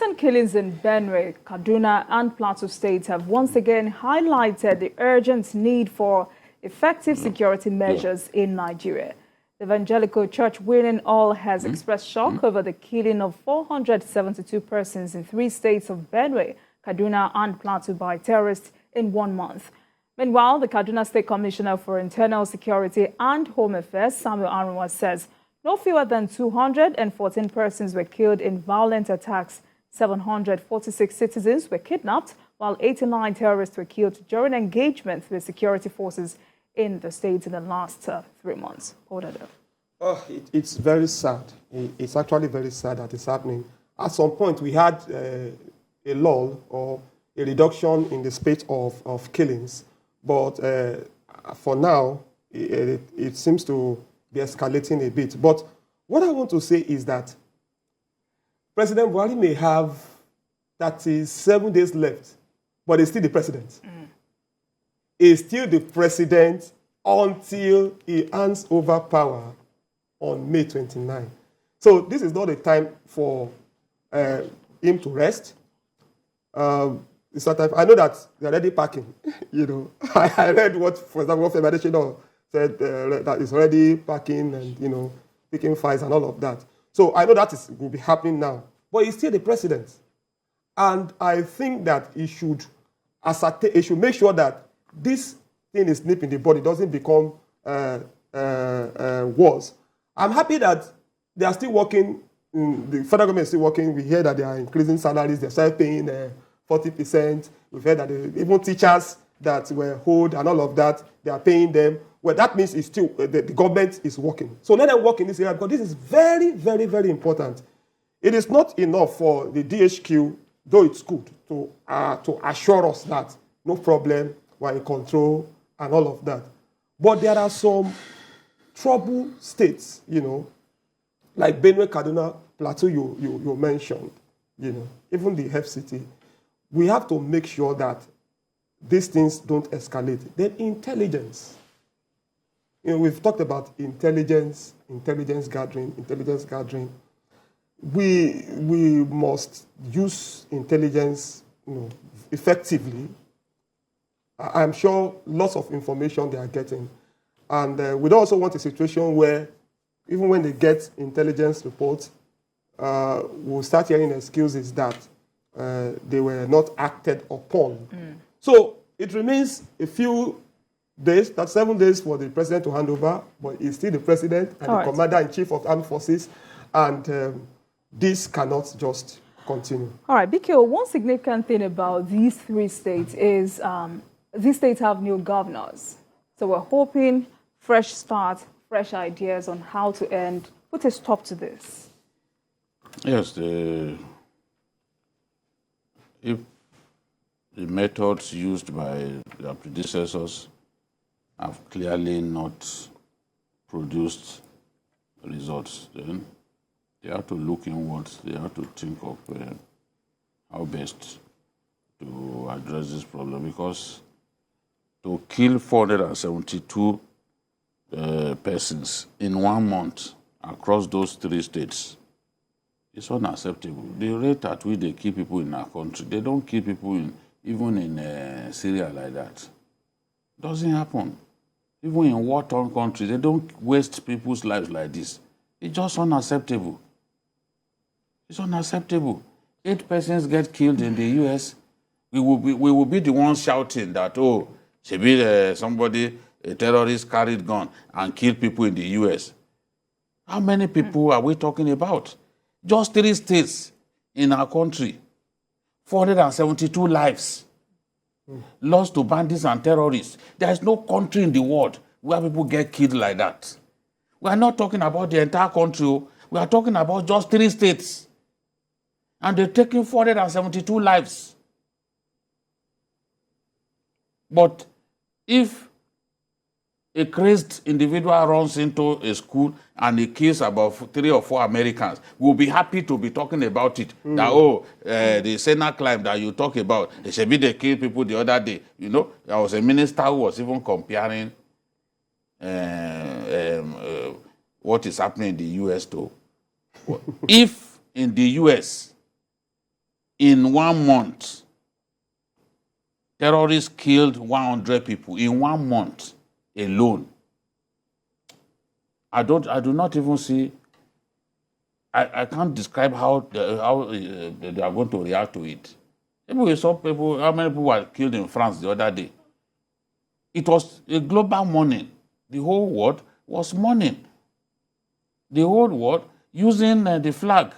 Recent killings in Benue, Kaduna, and Plateau states have once again highlighted the urgent need for effective security measures in Nigeria. The Evangelical Church Winning All has expressed shock over the killing of 472 persons in 3 states of Benue, Kaduna, and Plateau by terrorists in 1 month. Meanwhile, the Kaduna State Commissioner for Internal Security and Home Affairs, Samuel Arunwa, says no fewer than 214 persons were killed in violent attacks, 746 citizens were kidnapped, while 89 terrorists were killed during engagement with security forces in the state in the last 3 months. It's very sad. It's actually very sad that it's happening. At some point, we had a lull or a reduction in the spate of killings. But for now, it seems to be escalating a bit. But what I want to say is that President Buhari may have 37 days left, but he's still the president. He's still the president until he hands over power on May 29. So this is not a time for him to rest. I know that they're already packing. I read what, for example, Federation said that it's already packing and picking files and all of that. So I know that will be happening now. But he's still the president, and I think that he should make sure that this thing is nipping the bud. It doesn't become worse. I'm happy that they are still working. The federal government is still working. We hear that they are increasing salaries. They started paying 40%. We've heard that even teachers that were hold and all of that, they are paying them. Well, that means it's still the government is working. So let them work in this area because this is very, very, very important. It is not enough for the DHQ, though it's good, to assure us that no problem, we're in control and all of that. But there are some trouble states, like Benue, Kaduna, Plateau you mentioned, even the FCT. We have to make sure that these things don't escalate. Then intelligence. We've talked about intelligence gathering. We must use intelligence, effectively. I'm sure lots of information they are getting. And we don't also want a situation where, even when they get intelligence reports, we'll start hearing excuses that they were not acted upon. So it remains a few days, that's 7 days for the president to hand over, but he's still the president and the commander-in-chief of armed forces, and this cannot just continue. All right, BKO, one significant thing about these 3 states is these states have new governors. So we're hoping fresh start, fresh ideas on how to put a stop to this. Yes, if the methods used by their predecessors have clearly not produced results, then they have to look inwards. They have to think of how best to address this problem, because to kill 472 persons in 1 month across those 3 states is unacceptable. The rate at which they kill people in our country, they don't kill people even in Syria like that. Doesn't happen. Even in war-torn countries, they don't waste people's lives like this. It's just unacceptable. It's unacceptable. 8 persons get killed in the U.S. We will be the ones shouting that, oh, somebody, a terrorist carried gun and killed people in the U.S. How many people are we talking about? Just 3 states in our country, 472 lives lost to bandits and terrorists. There is no country in the world where people get killed like that. We are not talking about the entire country. We are talking about just 3 states. And they're taking 472 lives. But if a crazed individual runs into a school and he kills about 3 or 4 Americans, we'll be happy to be talking about it. That, the Senate climb that you talk about, they should be they killed people the other day. There was a minister who was even comparing what is happening in the U.S. to. If in the U.S., In 1 month, terrorists killed 100 people in 1 month alone. I do not even see. I can't describe how they are going to react to it. We saw people. How many people were killed in France the other day? It was a global mourning. The whole world was mourning. The whole world using the flag,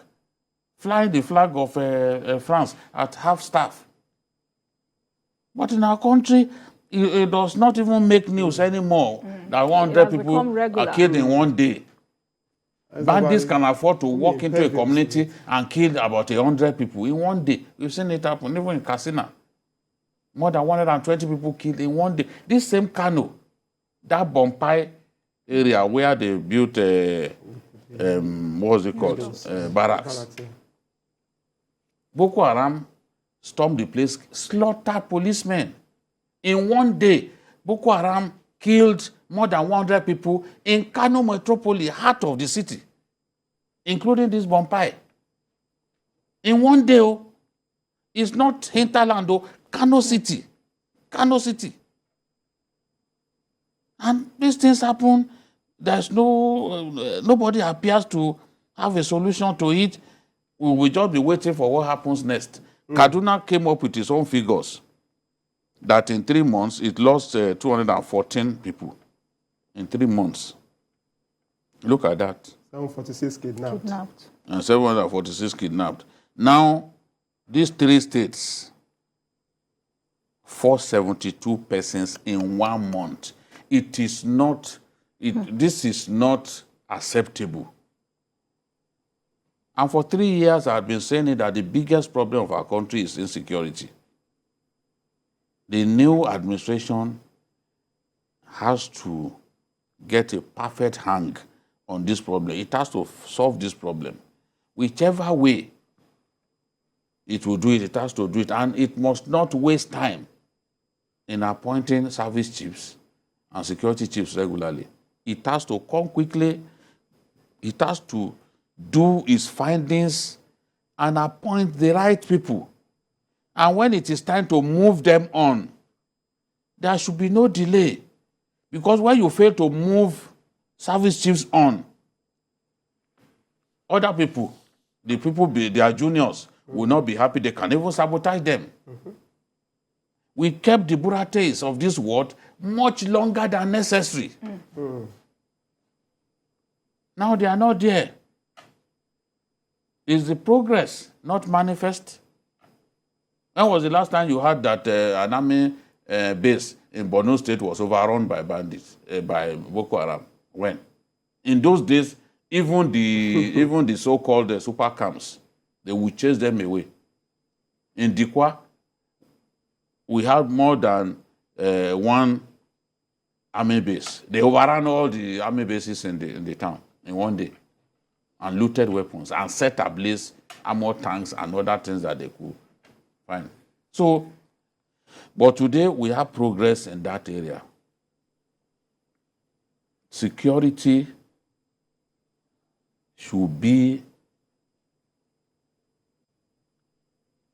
flying the flag of France at half-staff. But in our country, it does not even make news anymore that 100 people are killed in 1 day. Bandits can afford to walk into a community and kill about 100 people in 1 day. We've seen it happen, even in Kaduna. More than 120 people killed in 1 day. This same Kano, that Bompai area where they built, what was it called? Barracks. Boko Haram stormed the place, slaughtered policemen. In 1 day, Boko Haram killed more than 100 people in Kano metropolis, heart of the city, including this Bompai. In 1 day, it's not hinterland, Kano City. Kano City. And these things happen. There's nobody appears to have a solution to it. We will just be waiting for what happens next. Kaduna came up with its own figures that in 3 months it lost 214 people. In 3 months. Look at that. 746 kidnapped. And 746 kidnapped. Now, these 3 states, 472 persons in 1 month. It is not, this is not acceptable. And for 3 years, I've been saying that the biggest problem of our country is insecurity. The new administration has to get a perfect hang on this problem. It has to solve this problem. Whichever way it will do it, it has to do it. And it must not waste time in appointing service chiefs and security chiefs regularly. It has to come quickly. It has to do its findings and appoint the right people. And when it is time to move them on, there should be no delay. Because when you fail to move service chiefs on, other people, their juniors, will not be happy. They can even sabotage them. We kept the Burates of this world much longer than necessary. Now they are not there. Is the progress not manifest? When was the last time you heard that an army base in Borno State was overrun by bandits, by Boko Haram? When? In those days, even the so-called super camps, they would chase them away. In Dikwa, we had more than one army base. They overran all the army bases in the town in 1 day and looted weapons and set ablaze armored tanks and other things that they could find. So, but today we have progress in that area. Security should be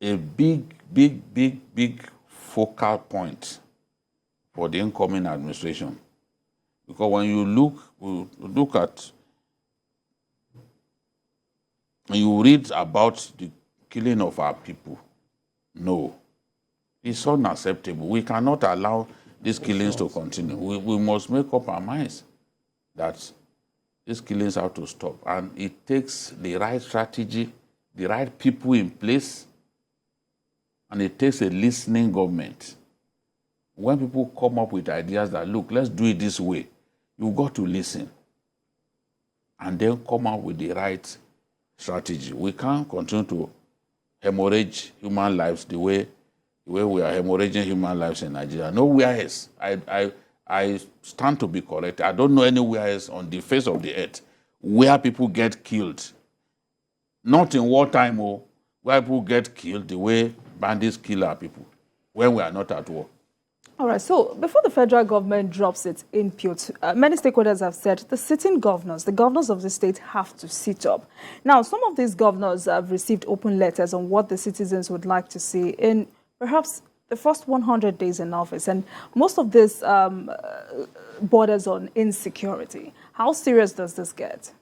a big focal point for the incoming administration. Because when you look at, when you read about the killing of our people, no, it's unacceptable. We cannot allow these killings to continue. We must make up our minds that these killings have to stop. And it takes the right strategy, the right people in place, and it takes a listening government. When people come up with ideas that, look, let's do it this way, you've got to listen and then come up with the right strategy. We can't continue to hemorrhage human lives the way we are hemorrhaging human lives in Nigeria. Nowhere else. I stand to be correct. I don't know anywhere else on the face of the earth where people get killed. Not in wartime, where people get killed the way bandits kill our people when we are not at war. All right, so before the federal government drops its input, many stakeholders have said the sitting governors, the governors of the state, have to sit up. Now, some of these governors have received open letters on what the citizens would like to see in perhaps the first 100 days in office, and most of this borders on insecurity. How serious does this get?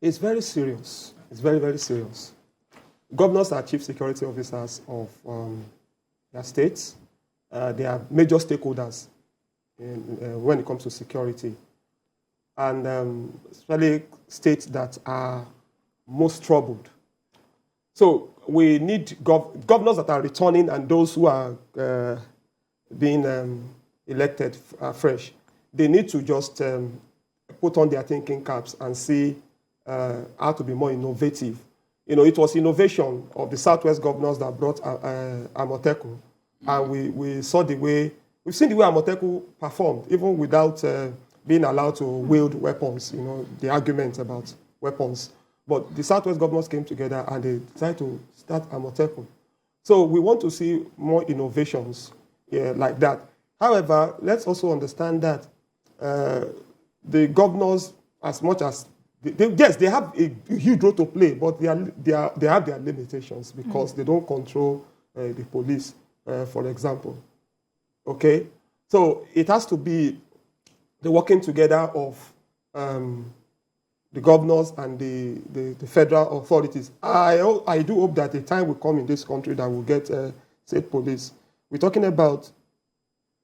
It's very serious. It's very, very serious. Governors are chief security officers of their states. They are major stakeholders when it comes to security. And especially states that are most troubled. So we need governors that are returning and those who are being elected fresh. They need to just put on their thinking caps and see how to be more innovative. You know, it was innovation of the Southwest governors that brought Amotekun. And we saw the way, we've seen the way Amotekun performed, even without being allowed to wield weapons, you know, the arguments about weapons. But the Southwest governors came together and they decided to start Amotekun. So we want to see more innovations like that. However, let's also understand that the governors, as much as, yes, they have a huge role to play, but they have their limitations because they don't control the police. For example, okay? So it has to be the working together of the governors and the federal authorities. I do hope that a time will come in this country that will get state police. We're talking about,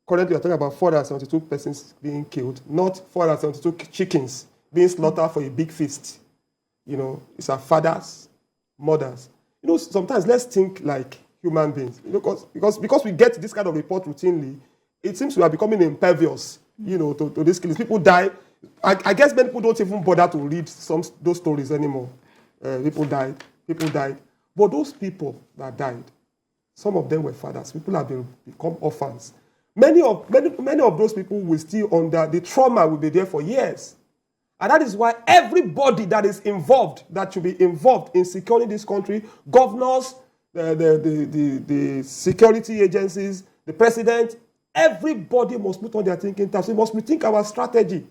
currently we're talking about 472 persons being killed, not 472 chickens being slaughtered for a big feast. You know, it's our fathers, mothers. You know, sometimes let's think like human beings, you know, because we get this kind of report routinely, it seems we are becoming impervious, you know, to these killings. People die. I guess many people don't even bother to read those stories anymore. People died. But those people that died, some of them were fathers. People have become orphans. Many of those people will still under the trauma will be there for years. And that is why everybody that is involved, that should be involved in securing this country, governors, the security agencies, the president, everybody must put on their thinking caps. We must rethink our strategy.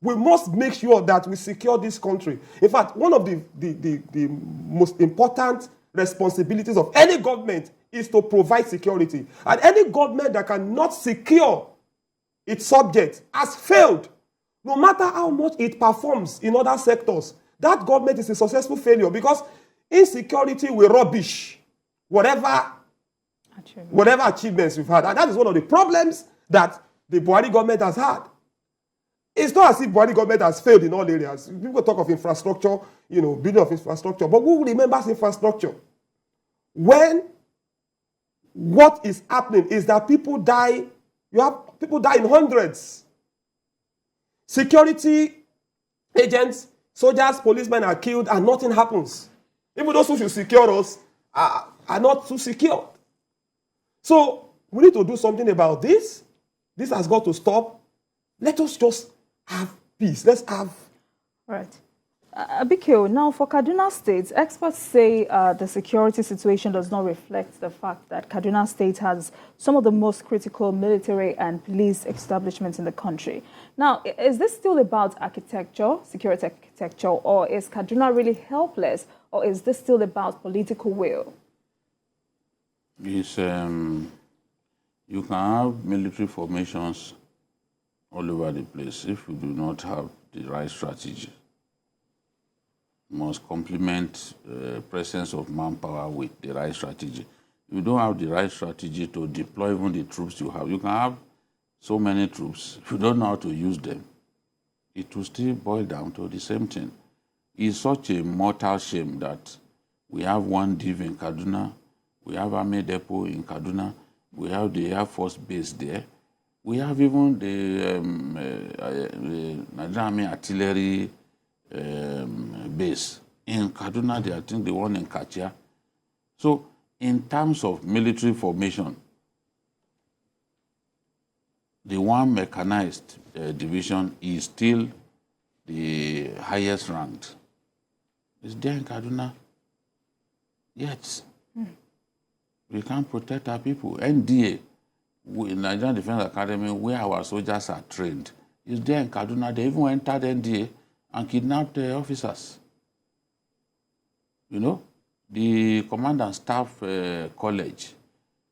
We must make sure that we secure this country. In fact, one of the most important responsibilities of any government is to provide security. And any government that cannot secure its subjects has failed. No matter how much it performs in other sectors, that government is a successful failure because insecurity will rubbish whatever achievements we've had. And that is one of the problems that the Buhari government has had. It's not as if Buhari government has failed in all areas. People talk of infrastructure, you know, building of infrastructure. But who remembers infrastructure? When what is happening is that people die, you have people die in hundreds. Security agents, soldiers, policemen are killed and nothing happens. Even those who should secure us are not too secure. So we need to do something about this. This has got to stop. Let us just have peace. Let's have... All right. Abikio, now for Kaduna State, experts say the security situation does not reflect the fact that Kaduna State has some of the most critical military and police establishments in the country. Now, is this still about architecture, security architecture, or is Kaduna really helpless, or is this still about political will? It's, you can have military formations all over the place if you do not have the right strategy. Must complement presence of manpower with the right strategy. You don't have the right strategy to deploy even the troops you have. You can have so many troops. If you don't know how to use them, it will still boil down to the same thing. It's such a mortal shame that we have one div in Kaduna, we have Army Depot in Kaduna, we have the Air Force base there, we have even the Nigerian Army Artillery base in Kaduna. I think the one in Kachia. So in terms of military formation, the one mechanized division is still the highest ranked. It's there in Kaduna. Yet we can't protect our people. NDA Nigerian Defense Academy, where our soldiers are trained, is there in Kaduna. They even entered NDA and kidnapped the officers. You know, the Command and Staff College,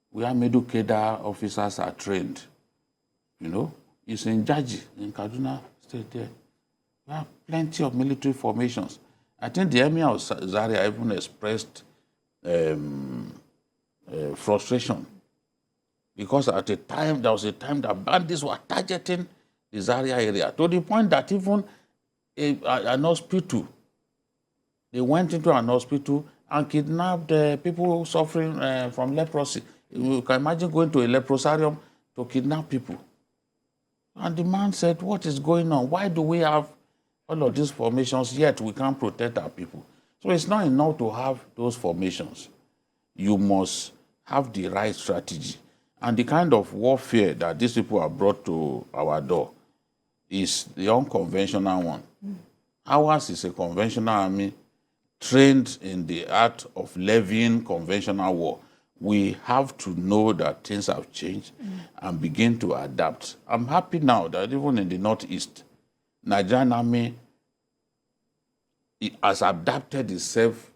where middle cadre officers are trained, you know, is in Jaji, in Kaduna State there. We have plenty of military formations. I think the Emir of Zaria even expressed frustration because at the time, there was a time that bandits were targeting the Zaria area to the point that even an hospital, they went into an hospital and kidnapped people suffering from leprosy. You can imagine going to a leprosarium to kidnap people. And the man said, what is going on? Why do we have all of these formations, yet we can't protect our people? So it's not enough to have those formations. You must have the right strategy. And the kind of warfare that these people have brought to our door is the unconventional one. Ours is a conventional army trained in the art of levying conventional war. We have to know that things have changed and begin to adapt. I'm happy now that even in the Northeast, Nigerian army has adapted itself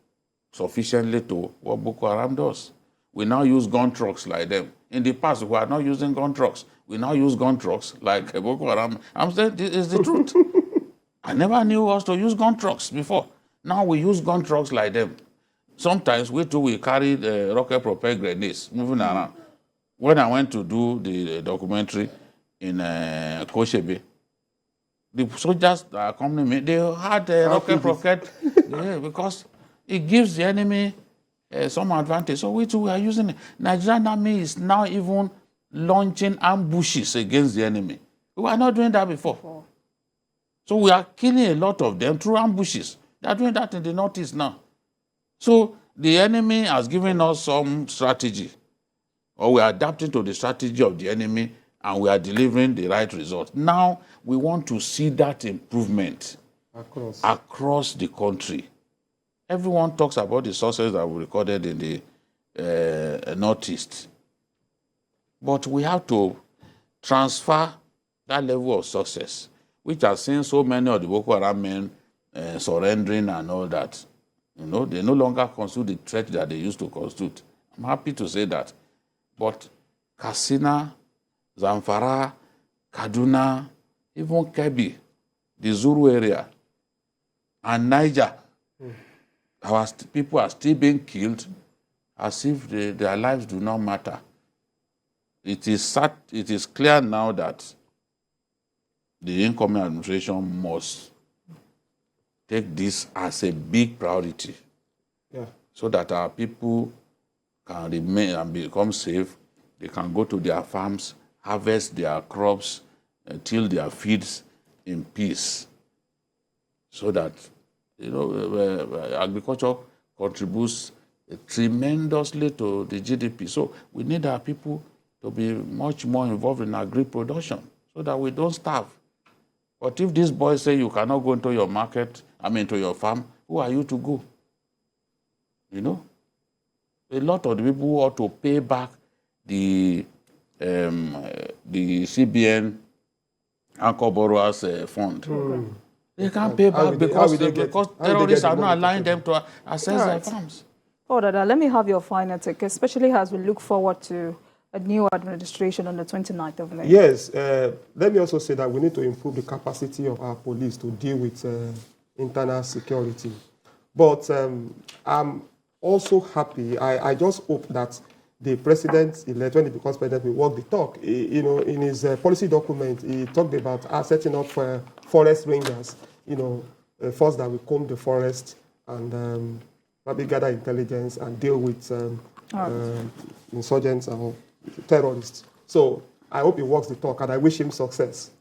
sufficiently to what Boko Haram does. We now use gun trucks like them. In the past, we were not using gun trucks. We now use gun trucks like Boko Haram. I'm saying this is the truth. I never knew us to use gun trucks before. Now we use gun trucks like them. Sometimes we too will carry the rocket-propelled grenades moving around. When I went to do the documentary in Koshebe, the soldiers that accompanied me, they had rocket-propelled because it gives the enemy some advantage. So we too are using it. Nigerian army is now even launching ambushes against the enemy. We were not doing that before. So we are killing a lot of them through ambushes. They are doing that in the Northeast now. So the enemy has given us some strategy, or we are adapting to the strategy of the enemy, and we are delivering the right result. Now we want to see that improvement across the country. Everyone talks about the success that we recorded in the Northeast. But we have to transfer that level of success, which has seen so many of the Boko Haram men surrendering and all that. You know, they no longer constitute the threat that they used to constitute. I'm happy to say that. But Katsina, Zamfara, Kaduna, even Kebbi, the Zuru area, and Niger, our people are still being killed as if their lives do not matter. It is clear now that the incoming administration must take this as a big priority, so that our people can remain and become safe. They can go to their farms, harvest their crops, till their fields in peace, so that agriculture contributes tremendously to the GDP. So we need our people to be much more involved in agri-production so that we don't starve. But if these boys say you cannot go into your market, to your farm, who are you to go? You know? A lot of the people who ought to pay back the CBN Anchor Borrowers Fund. They can't pay back because terrorists are not allowing them to access their farms. Oh, Dada, let me have your final take, especially as we look forward to a new administration on the 29th of May. Yes, let me also say that we need to improve the capacity of our police to deal with internal security. But I'm also happy. I just hope that the president-elect, when he becomes president, will walk the talk. In his policy document, he talked about setting up forest rangers. First that will comb the forest and probably gather intelligence and deal with insurgents or terrorists. So I hope he walks the talk, and I wish him success.